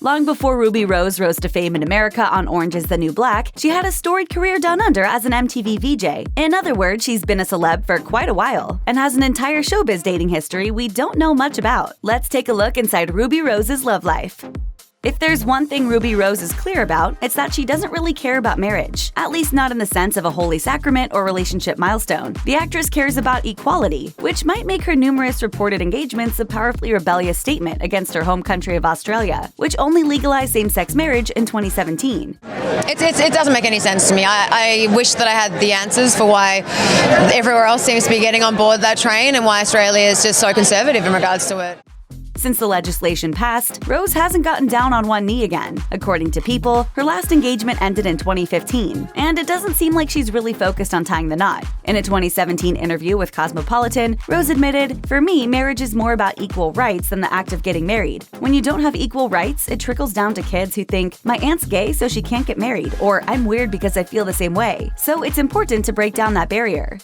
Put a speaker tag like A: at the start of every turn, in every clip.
A: Long before Ruby Rose rose to fame in America on Orange is the New Black, she had a storied career down under as an MTV VJ. In other words, she's been a celeb for quite a while, and has an entire showbiz dating history we don't know much about. Let's take a look inside Ruby Rose's love life. If there's one thing Ruby Rose is clear about, it's that she doesn't really care about marriage, at least not in the sense of a holy sacrament or relationship milestone. The actress cares about equality, which might make her numerous reported engagements a powerfully rebellious statement against her home country of Australia, which only legalized same-sex marriage in 2017.
B: It doesn't make any sense to me. I wish that I had the answers for why everywhere else seems to be getting on board that train and why Australia is just so conservative in regards to it.
A: Since the legislation passed, Rose hasn't gotten down on one knee again. According to People, her last engagement ended in 2015, and it doesn't seem like she's really focused on tying the knot. In a 2017 interview with Cosmopolitan, Rose admitted, "For me, marriage is more about equal rights than the act of getting married. When you don't have equal rights, it trickles down to kids who think, my aunt's gay so she can't get married, or I'm weird because I feel the same way. So it's important to break down that barrier."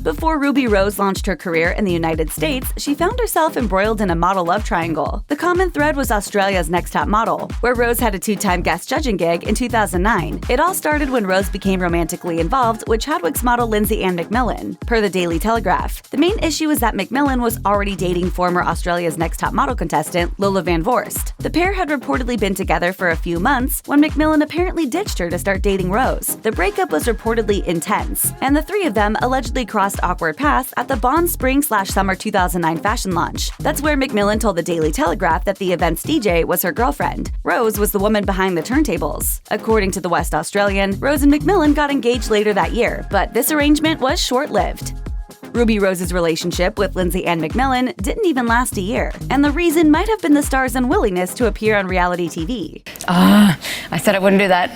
A: Before Ruby Rose launched her career in the United States, she found herself embroiled in a model love triangle. The common thread was Australia's Next Top Model, where Rose had a two-time guest judging gig in 2009. It all started when Rose became romantically involved with Chadwick's model Lindsay Ann McMillan, per the Daily Telegraph. The main issue is that McMillan was already dating former Australia's Next Top Model contestant Lola Van Voorst. The pair had reportedly been together for a few months when McMillan apparently ditched her to start dating Rose. The breakup was reportedly intense, and the three of them allegedly crossed awkward paths at the Bond Spring/Summer 2009 fashion launch. That's where McMillan told the Daily Telegraph that the event's DJ was her girlfriend. Rose was the woman behind the turntables. According to the West Australian, Rose and McMillan got engaged later that year, but this arrangement was short-lived. Ruby Rose's relationship with Lindsay Ann McMillan didn't even last a year, and the reason might have been the star's unwillingness to appear on reality TV.
B: I said I wouldn't do that.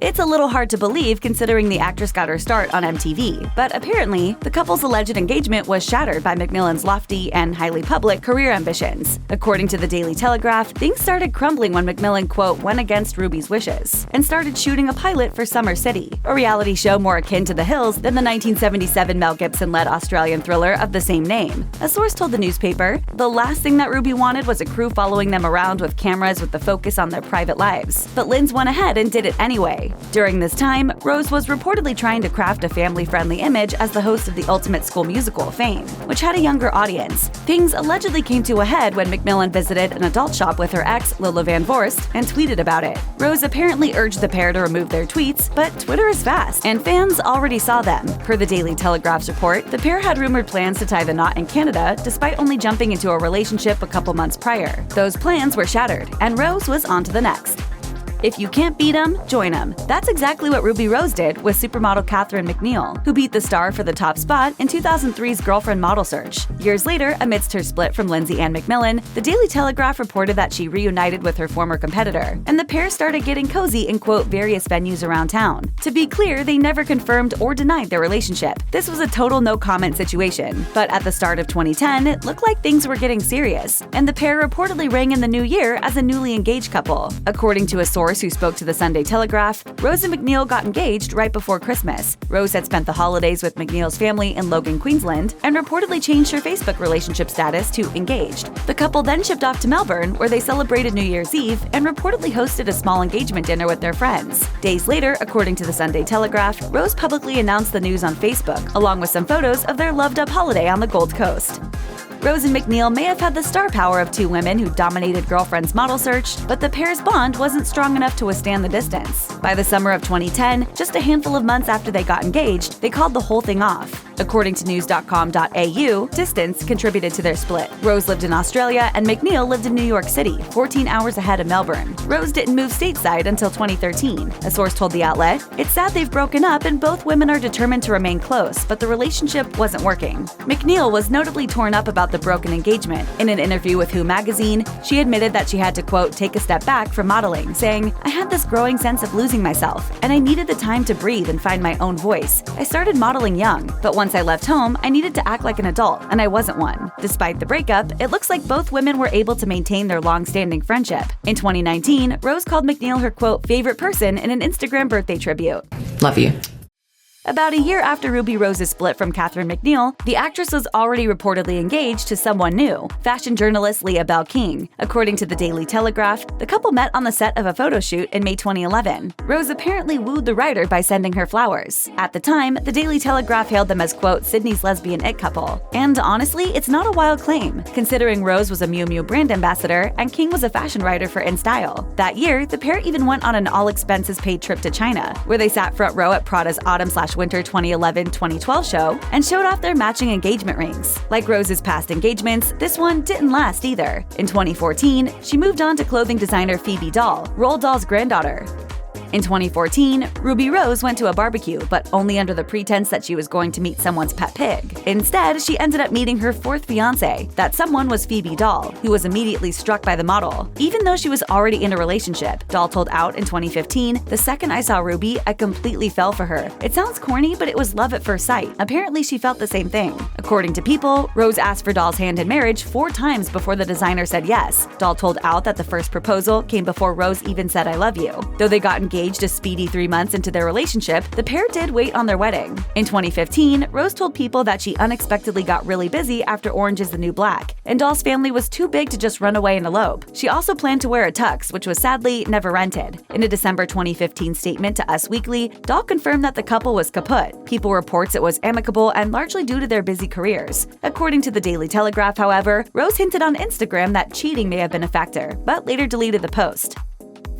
A: It's a little hard to believe considering the actress got her start on MTV, but apparently, the couple's alleged engagement was shattered by McMillan's lofty and highly public career ambitions. According to the Daily Telegraph, things started crumbling when McMillan, quote, went against Ruby's wishes and started shooting a pilot for Summer City, a reality show more akin to The Hills than the 1977 Mel Gibson-led Australian thriller of the same name. A source told the newspaper, the last thing that Ruby wanted was a crew following them around with cameras with the focus on their private lives. But Linz went ahead and did it anyway. During this time, Rose was reportedly trying to craft a family-friendly image as the host of the Ultimate School Musical, Fame, which had a younger audience. Things allegedly came to a head when McMillan visited an adult shop with her ex, Lola Van Voorst, and tweeted about it. Rose apparently urged the pair to remove their tweets, but Twitter is fast, and fans already saw them. Per the Daily Telegraph's report, the pair had rumored plans to tie the knot in Canada despite only jumping into a relationship a couple months prior. Those plans were shattered, and Rose was on to the next. If you can't beat 'em, join 'em. That's exactly what Ruby Rose did with supermodel Catherine McNeil, who beat the star for the top spot in 2003's Girlfriend Model Search. Years later, amidst her split from Lindsay Ann McMillan, the Daily Telegraph reported that she reunited with her former competitor, and the pair started getting cozy in, quote, various venues around town. To be clear, they never confirmed or denied their relationship. This was a total no-comment situation, but at the start of 2010, it looked like things were getting serious, and the pair reportedly rang in the new year as a newly engaged couple. According to a source who spoke to the Sunday Telegraph, Rose and McNeil got engaged right before Christmas. Rose had spent the holidays with McNeil's family in Logan, Queensland, and reportedly changed her Facebook relationship status to engaged. The couple then shipped off to Melbourne, where they celebrated New Year's Eve and reportedly hosted a small engagement dinner with their friends. Days later, according to the Sunday Telegraph, Rose publicly announced the news on Facebook, along with some photos of their loved-up holiday on the Gold Coast. Rose and McNeil may have had the star power of two women who dominated Girlfriend's Model Search, but the pair's bond wasn't strong enough to withstand the distance. By the summer of 2010, just a handful of months after they got engaged, they called the whole thing off. According to news.com.au, distance contributed to their split. Rose lived in Australia and McNeil lived in New York City, 14 hours ahead of Melbourne. Rose didn't move stateside until 2013. A source told the outlet, "It's sad they've broken up and both women are determined to remain close, but the relationship wasn't working." McNeil was notably torn up about the broken engagement. In an interview with Who magazine, she admitted that she had to, quote, take a step back from modeling, saying, "I had this growing sense of losing myself, and I needed the time to breathe and find my own voice. I started modeling young, but once I left home, I needed to act like an adult, and I wasn't one." Despite the breakup, it looks like both women were able to maintain their long-standing friendship. In 2019, Rose called McNeil her, quote, favorite person in an Instagram birthday tribute.
B: Love you.
A: About a year after Ruby Rose's split from Catherine McNeil, the actress was already reportedly engaged to someone new, fashion journalist Leah Bell King. According to the Daily Telegraph, the couple met on the set of a photo shoot in May 2011. Rose apparently wooed the writer by sending her flowers. At the time, the Daily Telegraph hailed them as, quote, Sydney's lesbian it couple. And honestly, it's not a wild claim, considering Rose was a Miu Miu brand ambassador and King was a fashion writer for InStyle. That year, the pair even went on an all-expenses-paid trip to China, where they sat front row at Prada's Autumn/Winter 2011-2012 show and showed off their matching engagement rings. Like Rose's past engagements, this one didn't last either. In 2014, she moved on to clothing designer Phoebe Dahl, Roald Dahl's granddaughter. In 2014, Ruby Rose went to a barbecue, but only under the pretense that she was going to meet someone's pet pig. Instead, she ended up meeting her fourth fiancé. That someone was Phoebe Dahl, who was immediately struck by the model. Even though she was already in a relationship, Dahl told Out in 2015, "The second I saw Ruby, I completely fell for her. It sounds corny, but it was love at first sight. Apparently, she felt the same thing." According to People, Rose asked for Dahl's hand in marriage 4 times before the designer said yes. Dahl told Out that the first proposal came before Rose even said "I love you." Though they got engaged a speedy 3 months into their relationship, the pair did wait on their wedding. In 2015, Rose told People that she unexpectedly got really busy after Orange is the New Black, and Dahl's family was too big to just run away and elope. She also planned to wear a tux, which was sadly never rented. In a December 2015 statement to Us Weekly, Dahl confirmed that the couple was kaput. People reports it was amicable and largely due to their busy careers. According to the Daily Telegraph, however, Rose hinted on Instagram that cheating may have been a factor, but later deleted the post.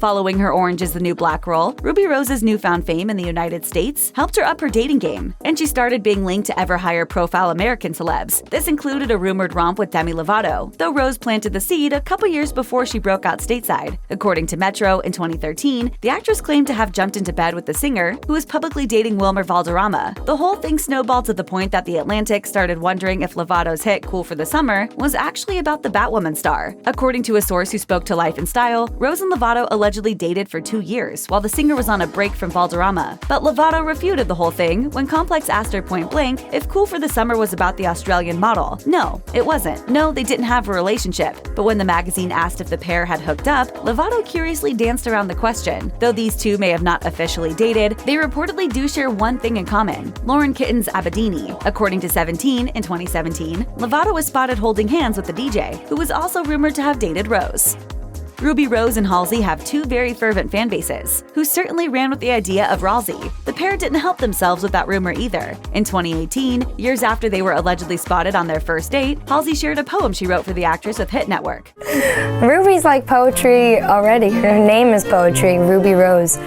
A: Following her Orange is the New Black role, Ruby Rose's newfound fame in the United States helped her up her dating game, and she started being linked to ever higher profile American celebs. This included a rumored romp with Demi Lovato, though Rose planted the seed a couple years before she broke out stateside. According to Metro, in 2013, the actress claimed to have jumped into bed with the singer, who was publicly dating Wilmer Valderrama. The whole thing snowballed to the point that The Atlantic started wondering if Lovato's hit Cool for the Summer was actually about the Batwoman star. According to a source who spoke to Life in Style, Rose and Lovato allegedly dated for 2 years while the singer was on a break from Valderrama. But Lovato refuted the whole thing when Complex asked her point blank if Cool for the Summer was about the Australian model. No, it wasn't. No, they didn't have a relationship. But when the magazine asked if the pair had hooked up, Lovato curiously danced around the question. Though these two may have not officially dated, they reportedly do share one thing in common: Lauren Kitten's Abedini. According to 17, in 2017, Lovato was spotted holding hands with the DJ, who was also rumored to have dated Rose. Ruby Rose and Halsey have 2 very fervent fan bases, who certainly ran with the idea of Ralsei. The pair didn't help themselves with that rumor either. In 2018, years after they were allegedly spotted on their first date, Halsey shared a poem she wrote for the actress with Hit Network.
C: Ruby's like poetry already. Her name is poetry, Ruby Rose.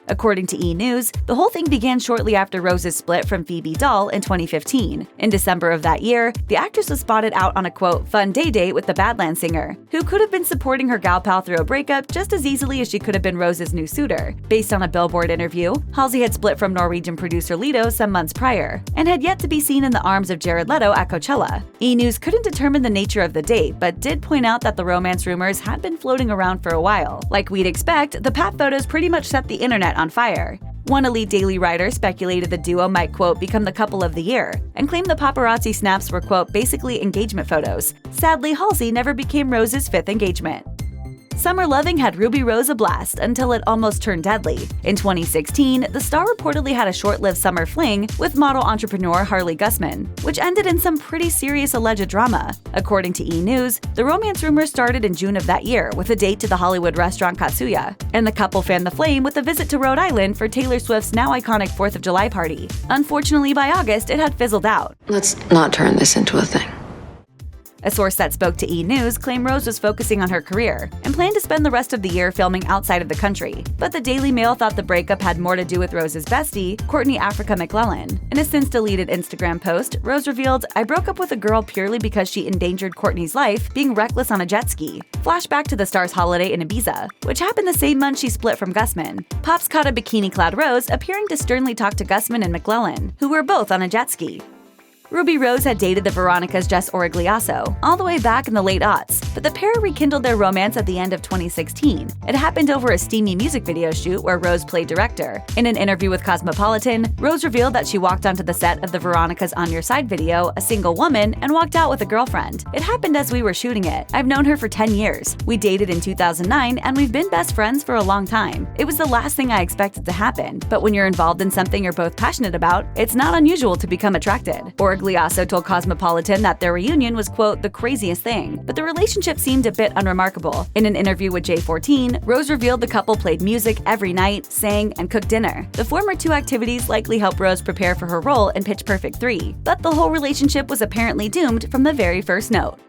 A: According to E! News, the whole thing began shortly after Rose's split from Phoebe Dahl in 2015. In December of that year, the actress was spotted out on a, quote, fun day date with the Badlands singer, who could have been supporting her gal pal through a breakup just as easily as she could have been Rose's new suitor. Based on a Billboard interview, Halsey had split from Norwegian producer Lido some months prior, and had yet to be seen in the arms of Jared Leto at Coachella. E! News couldn't determine the nature of the date, but did point out that the romance rumors had been floating around for a while. Like we'd expect, the pat photos pretty much set the internet on fire. One elite daily writer speculated the duo might, quote, become the couple of the year, and claimed the paparazzi snaps were, quote, basically engagement photos. Sadly, Halsey never became Rose's 5th engagement. Summer loving had Ruby Rose a blast until it almost turned deadly. In 2016, the star reportedly had a short-lived summer fling with model entrepreneur Harley Gussman, which ended in some pretty serious alleged drama. According to E! News, the romance rumors started in June of that year with a date to the Hollywood restaurant Katsuya, and the couple fanned the flame with a visit to Rhode Island for Taylor Swift's now iconic 4th of July party. Unfortunately, by August, it had fizzled out.
D: Let's not turn this into a thing.
A: A source that spoke to E! News claimed Rose was focusing on her career and planned to spend the rest of the year filming outside of the country. But the Daily Mail thought the breakup had more to do with Rose's bestie, Courtney Africa McClellan. In a since-deleted Instagram post, Rose revealed, "I broke up with a girl purely because she endangered Courtney's life being reckless on a jet ski." Flashback to the star's holiday in Ibiza, which happened the same month she split from Gussman. Pops caught a bikini-clad Rose appearing to sternly talk to Gussman and McClellan, who were both on a jet ski. Ruby Rose had dated the Veronicas' Jess Origliasso all the way back in the late aughts, but the pair rekindled their romance at the end of 2016. It happened over a steamy music video shoot where Rose played director. In an interview with Cosmopolitan, Rose revealed that she walked onto the set of the Veronicas' On Your Side video, a single woman, and walked out with a girlfriend. It happened as we were shooting it. I've known her for 10 years. We dated in 2009, and we've been best friends for a long time. It was the last thing I expected to happen, but when you're involved in something you're both passionate about, it's not unusual to become attracted. Origliasso told Cosmopolitan that their reunion was, quote, the craziest thing, but the relationship seemed a bit unremarkable. In an interview with J14, Rose revealed the couple played music every night, sang, and cooked dinner. The former two activities likely helped Rose prepare for her role in Pitch Perfect 3, but the whole relationship was apparently doomed from the very first note.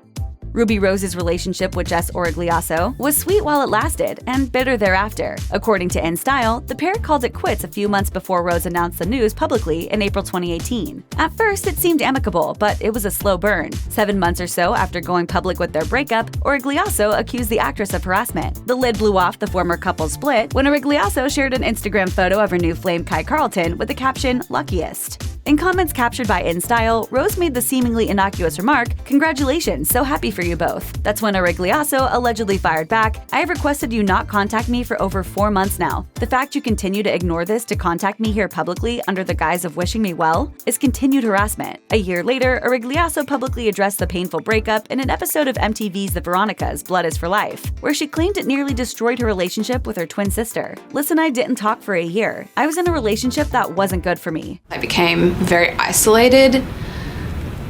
A: Ruby Rose's relationship with Jess Origliasso was sweet while it lasted and bitter thereafter. According to InStyle, the pair called it quits a few months before Rose announced the news publicly in April 2018. At first, it seemed amicable, but it was a slow burn. 7 months or so after going public with their breakup, Origliasso accused the actress of harassment. The lid blew off the former couple's split when Origliasso shared an Instagram photo of her new flame Kate Carlin with the caption, "Luckiest." In comments captured by InStyle, Rose made the seemingly innocuous remark, "Congratulations, so happy for you both." That's when Origliasso allegedly fired back, "I have requested you not contact me for over 4 months now. The fact you continue to ignore this to contact me here publicly under the guise of wishing me well is continued harassment." A year later, Origliasso publicly addressed the painful breakup in an episode of MTV's The Veronicas' Blood is for Life, where she claimed it nearly destroyed her relationship with her twin sister. "Listen, I didn't talk for a year. I was in a relationship that wasn't good for me.
D: I became very isolated.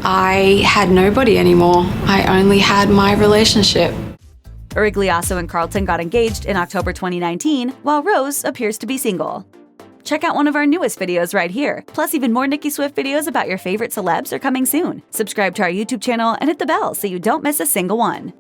D: I had nobody anymore. I only had my relationship.
A: Origliasso and Carlton got engaged in October 2019, while Rose appears to be single. Check out one of our newest videos right here. Plus, even more Nicki Swift videos about your favorite celebs are coming soon. Subscribe to our YouTube channel and hit the bell so you don't miss a single one.